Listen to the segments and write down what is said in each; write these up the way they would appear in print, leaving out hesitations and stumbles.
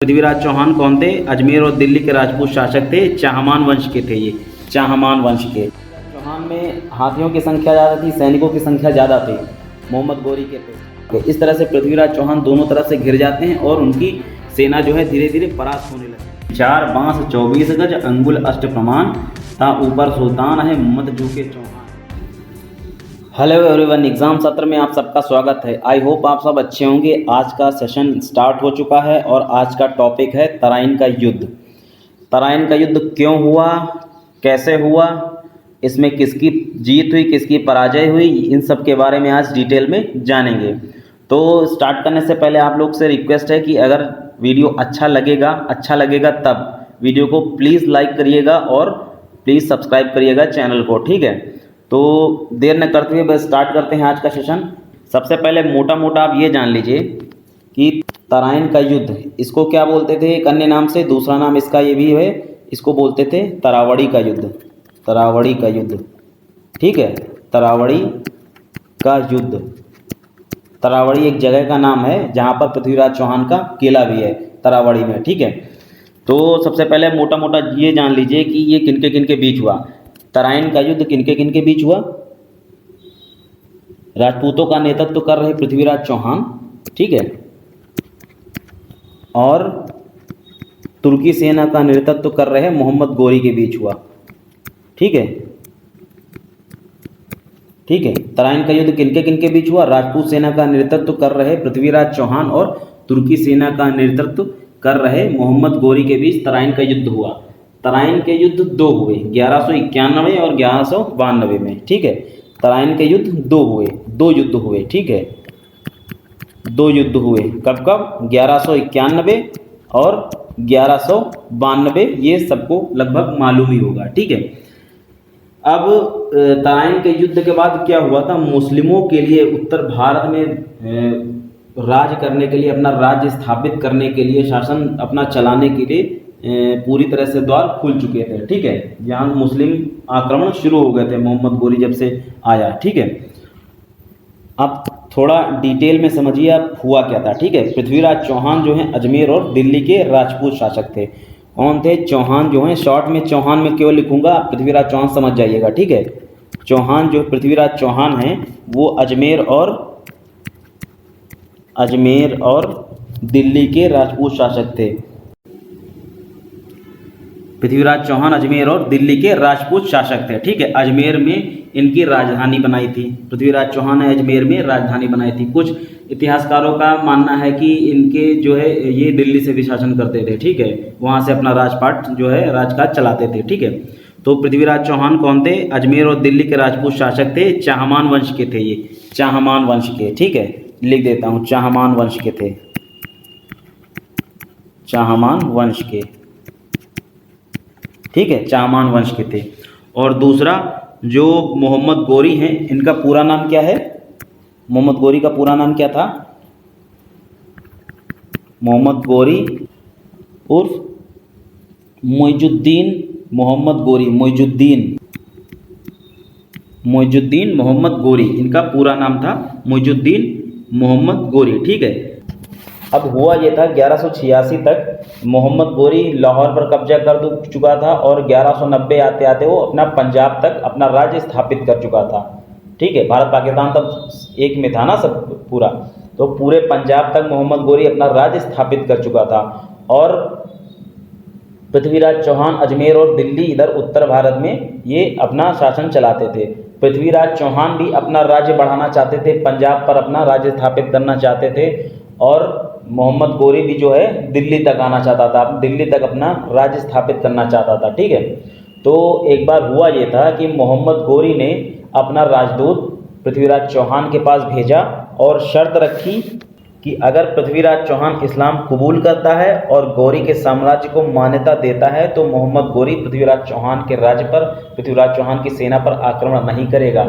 पृथ्वीराज चौहान कौन थे? अजमेर और दिल्ली के राजपूत शासक थे। चाहमान वंश के थे ये, चाहमान वंश के। चौहान में हाथियों की संख्या ज़्यादा थी, सैनिकों की संख्या ज़्यादा थी, मोहम्मद गोरी के थे। इस तरह से पृथ्वीराज चौहान दोनों तरफ से घिर जाते हैं और उनकी सेना जो है धीरे धीरे परास्त होने लगती है। 4 बांस 24 गज अंगुल अष्ट प्रमाण, ता ऊपर सुल्तान है मत झुके चौहान। हेलो एवरीवन, एग्ज़ाम सत्र में आप सबका स्वागत है। आई होप आप सब अच्छे होंगे। आज का सेशन स्टार्ट हो चुका है और आज का टॉपिक है तराइन का युद्ध। तराइन का युद्ध क्यों हुआ, कैसे हुआ, इसमें किसकी जीत हुई, किसकी पराजय हुई, इन सब के बारे में आज डिटेल में जानेंगे। तो स्टार्ट करने से पहले आप लोग से रिक्वेस्ट है कि अगर वीडियो अच्छा लगेगा तब वीडियो को प्लीज़ लाइक करिएगा और प्लीज़ सब्सक्राइब करिएगा चैनल को, ठीक है। तो देर न करते हुए बस स्टार्ट करते हैं आज का सेशन। सबसे पहले मोटा मोटा आप ये जान लीजिए कि तराइन का युद्ध, इसको क्या बोलते थे एक अन्य नाम से, दूसरा नाम इसका ये भी है, इसको बोलते थे तरावड़ी का युद्ध। तरावड़ी का युद्ध, ठीक है, तरावड़ी का युद्ध। तरावड़ी एक जगह का नाम है जहाँ पर पृथ्वीराज चौहान का किला भी है, तरावड़ी में, ठीक है। तो सबसे पहले मोटा मोटा ये जान लीजिए कि ये किनके किनके बीच हुआ। तराइन का युद्ध किनके किनके बीच हुआ? राजपूतों का नेतृत्व कर रहे पृथ्वीराज चौहान, ठीक है, और तुर्की सेना का नेतृत्व कर रहे मोहम्मद गोरी के बीच हुआ, ठीक है, ठीक है। तराइन का युद्ध किनके किनके बीच हुआ? राजपूत सेना का नेतृत्व कर रहे पृथ्वीराज चौहान और तुर्की सेना का नेतृत्व कर रहे मोहम्मद गोरी के बीच तराइन का युद्ध हुआ। तराइन के युद्ध 2 हुए, 1191 और 1192 में, ठीक है। तराइन के युद्ध 2 हुए, 2 युद्ध हुए, ठीक है, 2 युद्ध हुए। कब कब? 1191 और 1192, ये सबको लगभग मालूम ही होगा, ठीक है। अब तराइन के युद्ध के बाद क्या हुआ था? मुस्लिमों के लिए उत्तर भारत में राज करने के लिए, अपना राज्य स्थापित करने के लिए, शासन अपना चलाने के लिए पूरी तरह से द्वार खुल चुके थे, ठीक है। यहाँ मुस्लिम आक्रमण शुरू हो गए थे मोहम्मद गोरी जब से आया, ठीक है। अब थोड़ा डिटेल में समझिए आप हुआ क्या था, ठीक है। पृथ्वीराज चौहान जो हैं अजमेर और दिल्ली के राजपूत शासक थे। कौन थे? चौहान जो हैं, शॉर्ट में चौहान में क्यों लिखूंगा, पृथ्वीराज चौहान समझ जाइएगा, ठीक है। चौहान जो पृथ्वीराज चौहान हैं वो अजमेर और दिल्ली के राजपूत शासक थे। पृथ्वीराज चौहान अजमेर और दिल्ली के राजपूत शासक थे, ठीक है। अजमेर में इनकी राजधानी बनाई थी, पृथ्वीराज चौहान ने अजमेर में राजधानी बनाई थी। कुछ इतिहासकारों का मानना है कि इनके जो है ये दिल्ली से भी शासन करते थे, ठीक है, वहाँ से अपना राजपाट जो है राजकाज चलाते थे, ठीक है। तो पृथ्वीराज चौहान कौन थे? अजमेर और दिल्ली के राजपूत शासक थे, चाहमान वंश के थे ये, चाहमान वंश के, ठीक है, लिख देता हूँ, चाहमान वंश के थे, चाहमान वंश के, ठीक है, चाहमान वंश के थे। और दूसरा जो मोहम्मद गोरी हैं, इनका पूरा नाम क्या है? मोहम्मद गोरी का पूरा नाम क्या था? मोहम्मद गोरी उर्फ मोइजुद्दीन मोहम्मद गोरी, मोइजुद्दीन मोहम्मद गोरी, इनका पूरा नाम था मोइजुद्दीन मोहम्मद गोरी, ठीक है। अब हुआ ये था 1186 तक मोहम्मद गोरी लाहौर पर कब्जा कर चुका था और 1190 आते आते वो अपना पंजाब तक अपना राज्य स्थापित कर चुका था, ठीक है। भारत पाकिस्तान तब एक में था ना सब पूरा, तो पूरे पंजाब तक मोहम्मद गोरी अपना राज्य स्थापित कर चुका था। और पृथ्वीराज चौहान अजमेर और दिल्ली इधर उत्तर भारत में ये अपना शासन चलाते थे। पृथ्वीराज चौहान भी अपना राज्य बढ़ाना चाहते थे, पंजाब पर अपना राज्य स्थापित करना चाहते थे, और मोहम्मद गोरी भी जो है दिल्ली तक आना चाहता था, दिल्ली तक अपना राज्य स्थापित करना चाहता था, ठीक है। तो एक बार हुआ ये था कि मोहम्मद गोरी ने अपना राजदूत पृथ्वीराज चौहान के पास भेजा और शर्त रखी कि अगर पृथ्वीराज चौहान इस्लाम कबूल करता है और गोरी के साम्राज्य को मान्यता देता है तो मोहम्मद गोरी पृथ्वीराज चौहान के राज्य पर, पृथ्वीराज चौहान की सेना पर आक्रमण नहीं करेगा।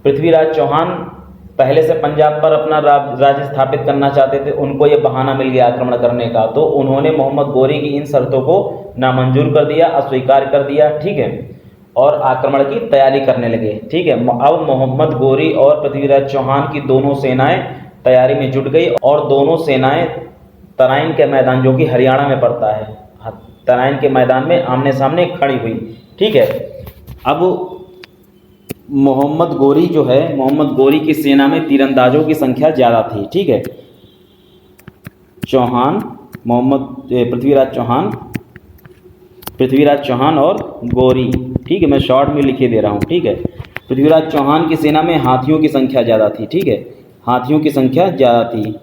पृथ्वीराज चौहान पहले से पंजाब पर अपना राज्य स्थापित करना चाहते थे, उनको ये बहाना मिल गया आक्रमण करने का, तो उन्होंने मोहम्मद गोरी की इन शर्तों को नामंजूर कर दिया, अस्वीकार कर दिया, ठीक है, और आक्रमण की तैयारी करने लगे, ठीक है। अब मोहम्मद गोरी और पृथ्वीराज चौहान की दोनों सेनाएं तैयारी में जुट गई और दोनों सेनाएं तराइन के मैदान, जो कि हरियाणा में पड़ता है, तराइन के मैदान में आमने सामने खड़ी हुई। ठीक है। अब मोहम्मद गोरी जो है, मोहम्मद गोरी की सेना में तीरंदाजों की संख्या ज़्यादा थी। ठीक है। चौहान, पृथ्वीराज चौहान और गोरी। ठीक है, मैं शॉर्ट में लिखे दे रहा हूँ। ठीक है। पृथ्वीराज चौहान की सेना में हाथियों की संख्या ज़्यादा थी। ठीक है, हाथियों की संख्या ज़्यादा थी,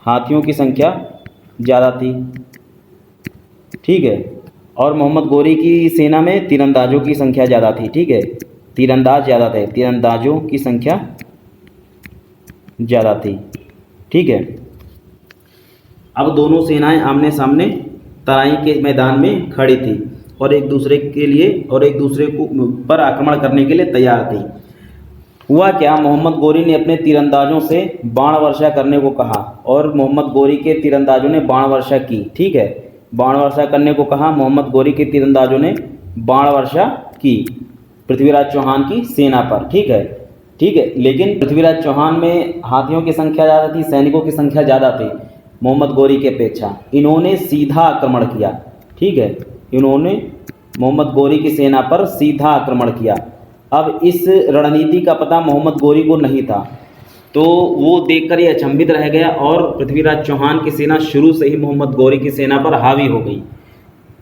हाथियों की संख्या ज़्यादा थी। ठीक है। और मोहम्मद गोरी की सेना में तीरंदाजों की संख्या ज़्यादा थी। ठीक है, तीरंदाज ज़्यादा थे, तीरंदाजों की संख्या ज़्यादा थी। ठीक है। अब दोनों सेनाएं आमने सामने तराई के मैदान में खड़ी थी और एक दूसरे को पर आक्रमण करने के लिए तैयार थी। हुआ क्या, मोहम्मद गोरी ने अपने तीरंदाजों से बाण वर्षा करने को कहा और मोहम्मद गोरी के तीरंदाजों ने बाण वर्षा की। ठीक है, बाण वर्षा करने को कहा, मोहम्मद गोरी के तीरंदाजों ने बाण वर्षा की पृथ्वीराज चौहान की सेना पर। ठीक है। ठीक है, लेकिन पृथ्वीराज चौहान में हाथियों की संख्या ज़्यादा थी, सैनिकों की संख्या ज़्यादा थी मोहम्मद गोरी के अपेक्षा। इन्होंने सीधा आक्रमण किया। ठीक है, इन्होंने मोहम्मद गोरी की सेना पर सीधा आक्रमण किया। अब इस रणनीति का पता मोहम्मद गोरी को नहीं था, तो वो देखकर ये अचंभित रह गया और पृथ्वीराज चौहान की सेना शुरू से ही मोहम्मद गोरी की सेना पर हावी हो गई।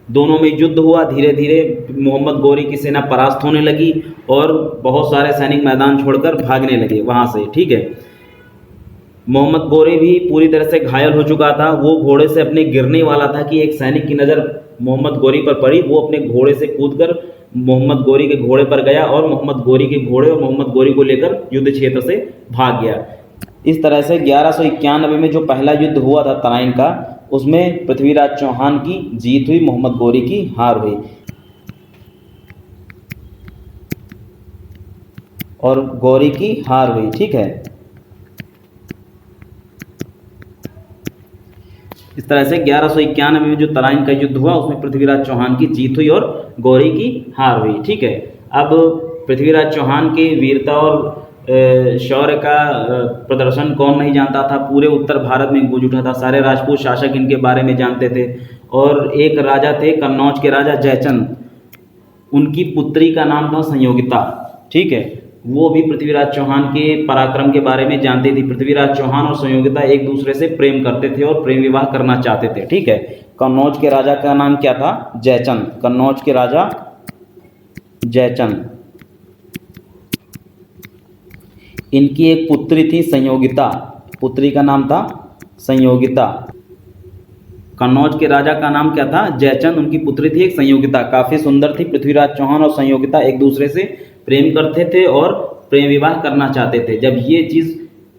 दोनों में युद्ध हुआ। धीरे धीरे मोहम्मद गोरी की सेना परास्त होने लगी और बहुत सारे सैनिक मैदान छोड़कर भागने लगे वहाँ से। ठीक है। मोहम्मद गोरी भी पूरी तरह से घायल हो चुका था। वो घोड़े से अपने गिरने वाला था कि एक सैनिक की नज़र मोहम्मद गोरी पर पड़ी। वो अपने घोड़े से कूदकर मोहम्मद गोरी के घोड़े पर गया और मोहम्मद गोरी के घोड़े और मोहम्मद गोरी को लेकर युद्ध क्षेत्र से भाग गया। इस तरह से 1191 में जो पहला युद्ध हुआ था तराइन का, उसमें पृथ्वीराज चौहान की जीत हुई, मोहम्मद गोरी की हार हुई। और गोरी की हार हुई। ठीक है। इस तरह से 1191 में जो तराइन का युद्ध हुआ उसमें पृथ्वीराज चौहान की जीत हुई और गौरी की हार हुई। ठीक है। अब पृथ्वीराज चौहान की वीरता और शौर्य का प्रदर्शन कौन नहीं जानता था। पूरे उत्तर भारत में गूंज उठा था। सारे राजपूत शासक इनके बारे में जानते थे। और एक राजा थे कन्नौज के राजा जयचंद, उनकी पुत्री का नाम था संयोगिता। ठीक है, वो भी पृथ्वीराज चौहान के पराक्रम के बारे में जानते थे। पृथ्वीराज चौहान और संयोगिता एक दूसरे से प्रेम करते थे और प्रेम विवाह करना चाहते थे। ठीक है। कन्नौज के राजा का नाम क्या था? जयचंद। कन्नौज के राजा जयचंद। इनकी एक पुत्री थी संयोगिता, पुत्री का नाम था संयोगिता। कन्नौज के राजा का नाम क्या था? जयचंद। उनकी पुत्री थी एक संयोगिता, काफ़ी सुंदर थी। पृथ्वीराज चौहान और संयोगिता एक दूसरे से प्रेम करते थे और प्रेम विवाह करना चाहते थे। जब ये चीज़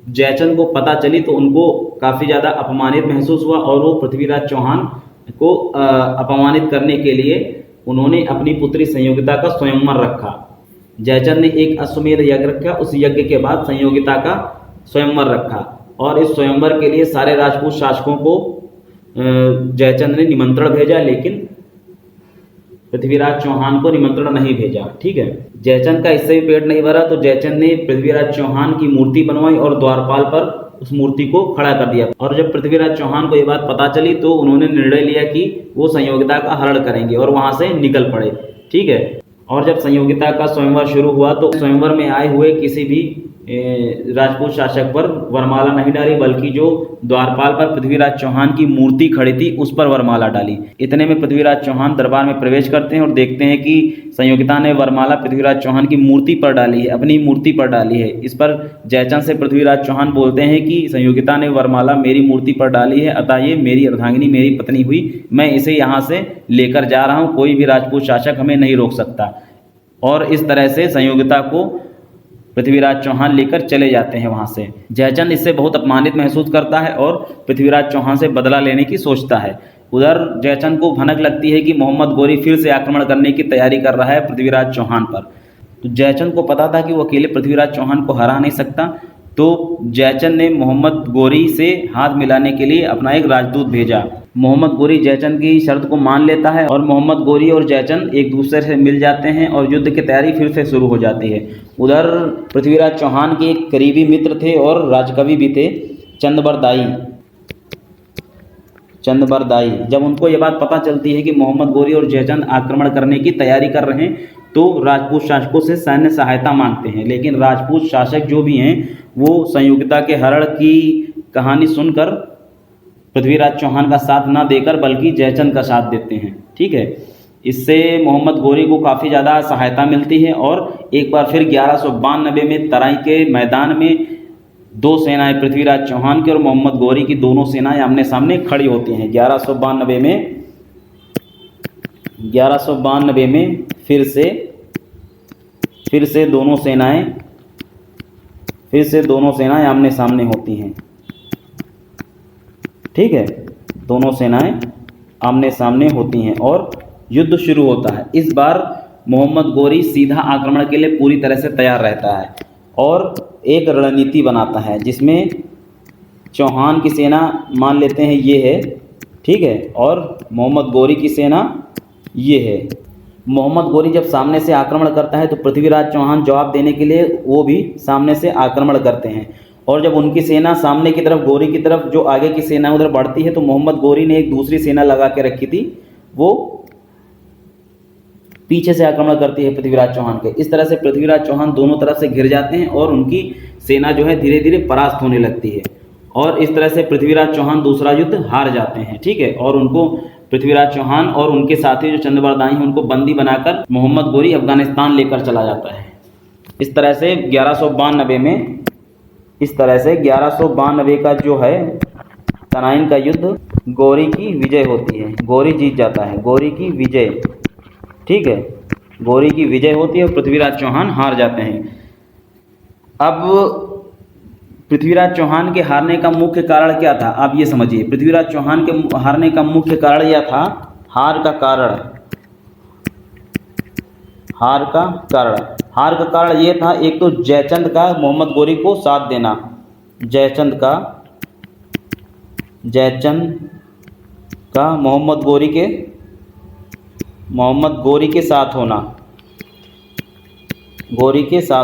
जयचंद को पता चली तो उनको काफ़ी ज़्यादा अपमानित महसूस हुआ और वो पृथ्वीराज चौहान को अपमानित करने के लिए उन्होंने अपनी पुत्री संयोगिता का स्वयंवर रखा। जयचंद ने एक अश्वमेध यज्ञ रखा, उस यज्ञ के बाद संयोगिता का स्वयंवर रखा और इस स्वयंवर के लिए सारे राजपूत शासकों को जयचंद ने निमंत्रण भेजा, लेकिन पृथ्वीराज चौहान को निमंत्रण नहीं भेजा। ठीक है। जयचंद का इससे भी पेट नहीं भरा तो जयचंद ने पृथ्वीराज चौहान की मूर्ति बनवाई और द्वारपाल पर उस मूर्ति को खड़ा कर दिया। और जब पृथ्वीराज चौहान को ये बात पता चली तो उन्होंने निर्णय लिया कि वो संयोगिता का हरण करेंगे और वहां से निकल पड़े। ठीक है। और जब संयोगिता का स्वयंवर शुरू हुआ तो स्वयंवर में आए हुए किसी भी राजपूत शासक पर वरमाला नहीं डाली, बल्कि जो द्वारपाल पर पृथ्वीराज चौहान की मूर्ति खड़ी थी उस पर वरमाला डाली। इतने में पृथ्वीराज चौहान दरबार में प्रवेश करते हैं और देखते हैं कि संयोगिता ने वरमाला पृथ्वीराज चौहान की मूर्ति पर डाली है, अपनी मूर्ति पर डाली है। इस पर जयचंद से पृथ्वीराज चौहान बोलते हैं कि संयोगिता ने वरमाला मेरी मूर्ति पर डाली है, अतः ये मेरी अर्धांगिनी, मेरी पत्नी हुई, मैं इसे यहाँ से लेकर जा रहा हूँ, कोई भी राजपूत शासक हमें नहीं रोक सकता। और इस तरह से संयोगिता को पृथ्वीराज चौहान लेकर चले जाते हैं वहाँ से। जयचंद इससे बहुत अपमानित महसूस करता है और पृथ्वीराज चौहान से बदला लेने की सोचता है। उधर जयचंद को भनक लगती है कि मोहम्मद गोरी फिर से आक्रमण करने की तैयारी कर रहा है पृथ्वीराज चौहान पर। तो जयचंद को पता था कि वो अकेले पृथ्वीराज चौहान को हरा नहीं सकता, तो जयचंद ने मोहम्मद गोरी से हाथ मिलाने के लिए अपना एक राजदूत भेजा। मोहम्मद गोरी जयचंद की शर्त को मान लेता है और मोहम्मद गोरी और जयचंद एक दूसरे से मिल जाते हैं और युद्ध की तैयारी फिर से शुरू हो जाती है। उधर पृथ्वीराज चौहान के एक करीबी मित्र थे और राजकवि भी थे, चंदबरदाई। चंदबरदाई। जब उनको ये बात पता चलती है कि मोहम्मद गोरी और जयचंद आक्रमण करने की तैयारी कर रहे हैं तो राजपूत शासकों से सैन्य सहायता मांगते हैं, लेकिन राजपूत शासक जो भी हैं वो संयुक्ता के हरण की कहानी सुनकर पृथ्वीराज चौहान का साथ ना देकर बल्कि जयचंद का साथ देते हैं। ठीक है, इससे मोहम्मद गोरी को काफ़ी ज़्यादा सहायता मिलती है और एक बार फिर 1192 में तराई के मैदान में दो सेनाएं पृथ्वीराज चौहान की और मोहम्मद गोरी की दोनों सेनाएं आमने सामने खड़ी होती हैं। 1192 में फिर से दोनों सेनाएं आमने सामने होती हैं। ठीक है, दोनों सेनाएं आमने सामने होती हैं और युद्ध शुरू होता है। इस बार मोहम्मद गोरी सीधा आक्रमण के लिए पूरी तरह से तैयार रहता है और एक रणनीति बनाता है जिसमें चौहान की सेना मान लेते हैं ये है, ठीक है, और मोहम्मद गोरी की सेना ये है। मोहम्मद गोरी जब सामने से आक्रमण करता है तो पृथ्वीराज चौहान जवाब देने के लिए वो भी सामने से आक्रमण करते हैं और जब उनकी सेना सामने की तरफ गोरी की तरफ जो आगे की सेना उधर बढ़ती है तो मोहम्मद गोरी ने एक दूसरी सेना लगा के रखी थी, वो पीछे से आक्रमण करती है पृथ्वीराज चौहान के। इस तरह से पृथ्वीराज चौहान दोनों तरफ से घिर जाते हैं और उनकी सेना जो है धीरे धीरे परास्त होने लगती है और इस तरह से पृथ्वीराज चौहान दूसरा युद्ध हार जाते हैं। ठीक है, और उनको पृथ्वीराज चौहान और उनके साथी जो चंदबरदाई हैं उनको बंदी बनाकर मोहम्मद गोरी अफगानिस्तान लेकर चला जाता है। इस तरह से 1192 का जो है तनाइन का युद्ध, गोरी की विजय होती है, गोरी जीत जाता है, गोरी की विजय। ठीक है, गोरी की विजय होती है और पृथ्वीराज चौहान हार जाते हैं। अब पृथ्वीराज चौहान के हारने का मुख्य कारण क्या था, आप ये समझिए। पृथ्वीराज चौहान के हारने का मुख्य कारण यह था, हार का कारण ये था, एक तो जयचंद का मोहम्मद गोरी को साथ देना, जयचंद का मोहम्मद गोरी के साथ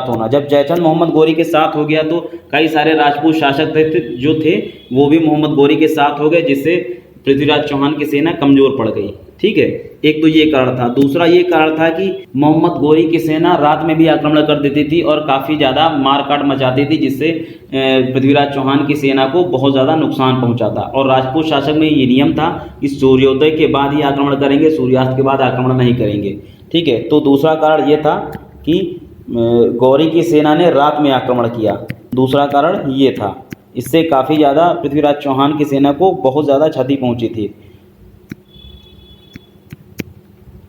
होना। जब जयचंद मोहम्मद गोरी के साथ हो गया तो कई सारे राजपूत शासक जो थे वो भी मोहम्मद गोरी के साथ हो गए, जिससे पृथ्वीराज चौहान की सेना कमज़ोर पड़ गई। ठीक है, एक तो ये कारण था। दूसरा ये कारण था कि मोहम्मद गोरी की सेना रात में भी आक्रमण कर देती थी और काफ़ी ज़्यादा मारकाट मचाती थी, जिससे पृथ्वीराज चौहान की सेना को बहुत ज़्यादा नुकसान पहुंचाता। और राजपूत शासक में ये नियम था कि सूर्योदय के बाद ही आक्रमण करेंगे, सूर्यास्त के बाद आक्रमण नहीं करेंगे। ठीक है, तो दूसरा कारण ये था कि गौरी की सेना ने रात में आक्रमण किया, दूसरा कारण ये था। इससे काफ़ी ज़्यादा पृथ्वीराज चौहान की सेना को बहुत ज़्यादा क्षति पहुंची थी।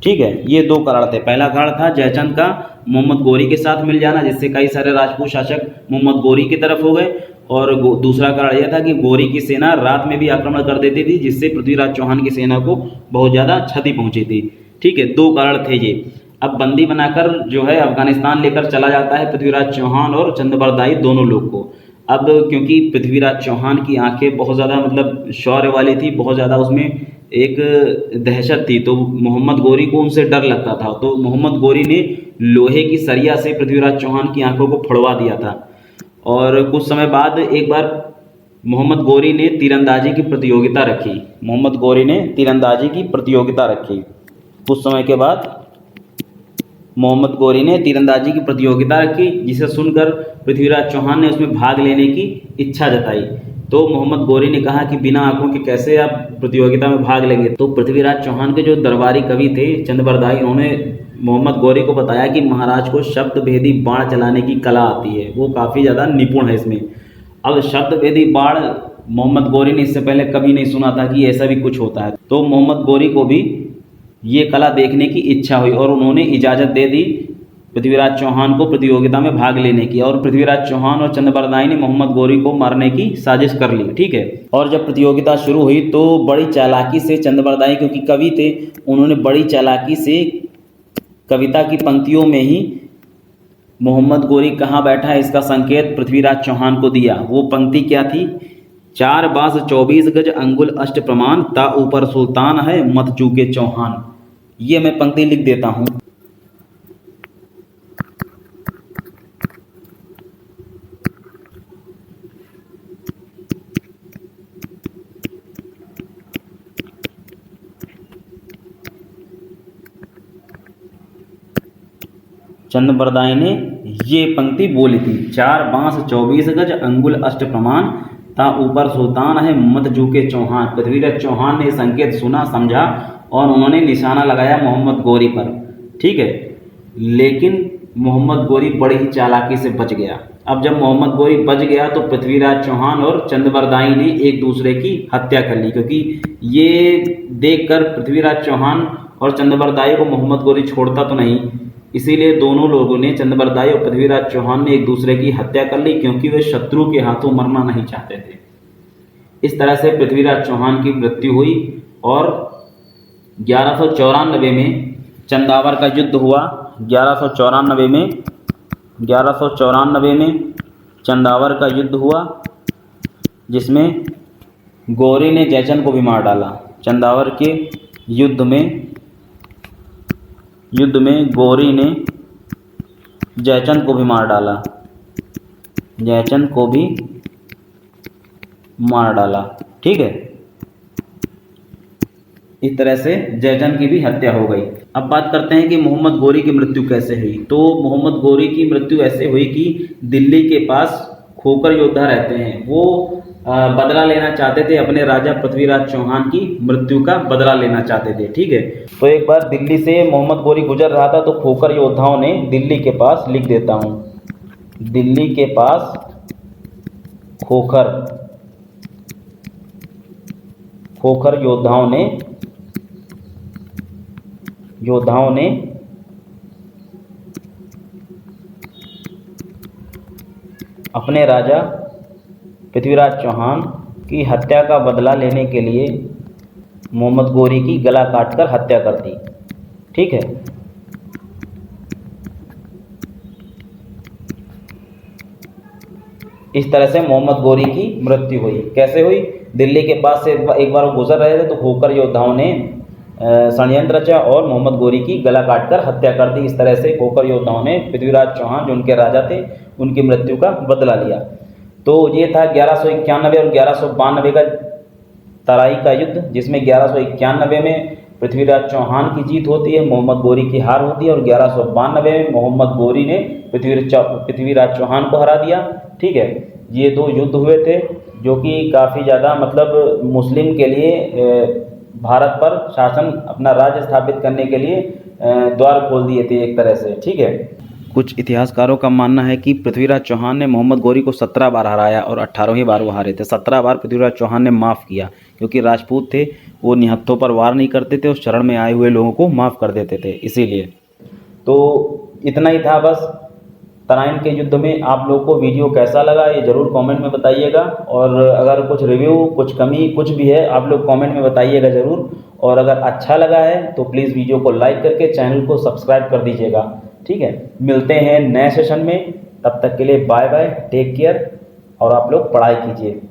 ठीक है, ये दो कारण थे। पहला कारण था जयचंद का मोहम्मद गोरी के साथ मिल जाना, जिससे कई सारे राजपूत शासक मोहम्मद गोरी की तरफ हो गए, और दूसरा कारण यह था कि गोरी की सेना रात में भी आक्रमण कर देती थी, जिससे पृथ्वीराज चौहान की सेना को बहुत ज़्यादा क्षति पहुंची थी। ठीक है, दो कारण थे ये। अब बंदी बनाकर जो है अफगानिस्तान लेकर चला जाता है पृथ्वीराज चौहान और चंदबरदाई दोनों लोग को। अब क्योंकि पृथ्वीराज चौहान की आंखें बहुत ज़्यादा मतलब शौर्य वाली थी, बहुत ज़्यादा उसमें एक दहशत थी, तो मोहम्मद गोरी को उनसे डर लगता था। तो मोहम्मद गोरी ने लोहे की सरिया से पृथ्वीराज चौहान की आंखों को फुड़वा दिया था। और कुछ समय बाद एक बार मोहम्मद गोरी ने तीरंदाजी की प्रतियोगिता रखी। कुछ समय के बाद मोहम्मद गोरी ने तीरंदाजी की प्रतियोगिता रखी, जिसे सुनकर पृथ्वीराज चौहान ने उसमें भाग लेने की इच्छा जताई। तो मोहम्मद गोरी ने कहा कि बिना आंखों के कैसे आप प्रतियोगिता में भाग लेंगे। तो पृथ्वीराज चौहान के जो दरबारी कवि थे चंदबरदाई, उन्होंने मोहम्मद गोरी को बताया कि महाराज को शब्द भेदी बाण चलाने की कला आती है, वो काफ़ी ज़्यादा निपुण है इसमें। अब शब्द भेदी बाण मोहम्मद गोरी ने इससे पहले कभी नहीं सुना था कि ऐसा भी कुछ होता है। तो मोहम्मद गोरी को भी ये कला देखने की इच्छा हुई और उन्होंने इजाज़त दे दी पृथ्वीराज चौहान को प्रतियोगिता में भाग लेने की। और पृथ्वीराज चौहान और चंदबरदाई ने मोहम्मद गोरी को मारने की साजिश कर ली। ठीक है, और जब प्रतियोगिता शुरू हुई तो बड़ी चालाकी से चंदबरदाई, क्योंकि कवि थे, उन्होंने बड़ी चालाकी से कविता की पंक्तियों में ही मोहम्मद गोरी कहाँ बैठा है इसका संकेत पृथ्वीराज चौहान को दिया। वो पंक्ति क्या थी? 4 बास 24 गज अंगुल अष्ट प्रमाण, ता ऊपर सुल्तान है मत चूके चौहान। ये मैं पंक्ति लिख देता हूँ। चंद्रबरदाई ने ये पंक्ति बोली थी, 4 बांस 24 गज अंगुल अष्ट प्रमाण, ता ऊपर सुल्तान है मत झुके चौहान। पृथ्वीराज चौहान ने संकेत सुना, समझा और उन्होंने निशाना लगाया मोहम्मद गोरी पर। ठीक है, लेकिन मोहम्मद गोरी बड़ी ही चालाकी से बच गया। अब जब मोहम्मद गोरी बच गया तो पृथ्वीराज चौहान और चंद्रबरदाई ने एक दूसरे की हत्या कर ली, क्योंकि ये देखकर पृथ्वीराज चौहान और चंद्रबरदाई को मोहम्मद गोरी छोड़ता तो नहीं, इसीलिए दोनों लोगों ने, चंद्रबरदाई और पृथ्वीराज चौहान ने एक दूसरे की हत्या कर ली, क्योंकि वे शत्रु के हाथों मरना नहीं चाहते थे। इस तरह से पृथ्वीराज चौहान की मृत्यु हुई और 1194 में चंदावर का युद्ध हुआ। 1194 में चंदावर का युद्ध हुआ, जिसमें गौरी ने जयचंद को भी मार डाला। चंदावर के युद्ध में गौरी ने जयचंद को भी मार डाला, जयचंद को भी मार डाला। ठीक है, इस तरह से जयचंद की भी हत्या हो गई। अब बात करते हैं कि मोहम्मद गोरी की मृत्यु कैसे हुई। तो मोहम्मद गोरी की मृत्यु ऐसे हुई कि दिल्ली के पास खोकर योद्धा रहते हैं, वो बदला लेना चाहते थे, अपने राजा पृथ्वीराज चौहान की मृत्यु का बदला लेना चाहते थे। ठीक है, तो एक बार दिल्ली से मोहम्मद गोरी गुजर रहा था, तो खोकर योद्धाओं ने, दिल्ली के पास लिख देता हूँ, दिल्ली के पास खोकर योद्धाओं ने अपने राजा पृथ्वीराज चौहान की हत्या का बदला लेने के लिए मोहम्मद गोरी की गला काटकर हत्या कर दी। ठीक है, इस तरह से मोहम्मद गोरी की मृत्यु हुई। कैसे हुई? दिल्ली के पास से एक बार वो गुजर रहे थे, तो खोकर योद्धाओं ने षड्यंत्र रचा और मोहम्मद गोरी की गला काटकर हत्या कर दी। इस तरह से खोकर योद्धाओं ने पृथ्वीराज चौहान, जो उनके राजा थे, उनकी मृत्यु का बदला लिया। तो ये था 1191 और 1192 का तराई का युद्ध, जिसमें 1191 में पृथ्वीराज चौहान की जीत होती है, मोहम्मद गोरी की हार होती है, और 1192 में मोहम्मद गोरी ने पृथ्वीराज चौहान को हरा दिया। ठीक है, ये दो युद्ध हुए थे जो कि काफ़ी ज़्यादा मतलब मुस्लिम के लिए भारत पर शासन, अपना राज्य स्थापित करने के लिए द्वार खोल दिए थे एक तरह से। ठीक है, कुछ इतिहासकारों का मानना है कि पृथ्वीराज चौहान ने मोहम्मद गोरी को 17 बार हराया और 18वीं बार वो हारे थे। 17 बार पृथ्वीराज चौहान ने माफ़ किया, क्योंकि राजपूत थे, वो निहत्थों पर वार नहीं करते थे और शरण में आए हुए लोगों को माफ़ कर देते थे, इसीलिए। तो इतना ही था बस तराइन के युद्ध में। आप लोगों को वीडियो कैसा लगा ये ज़रूर कमेंट में बताइएगा, और अगर कुछ रिव्यू, कुछ कमी, कुछ भी है, आप लोग कमेंट में बताइएगा ज़रूर। और अगर अच्छा लगा है तो प्लीज़ वीडियो को लाइक करके चैनल को सब्सक्राइब कर दीजिएगा। ठीक है, मिलते हैं नए सेशन में, तब तक के लिए बाय बाय, टेक केयर, और आप लोग पढ़ाई कीजिए।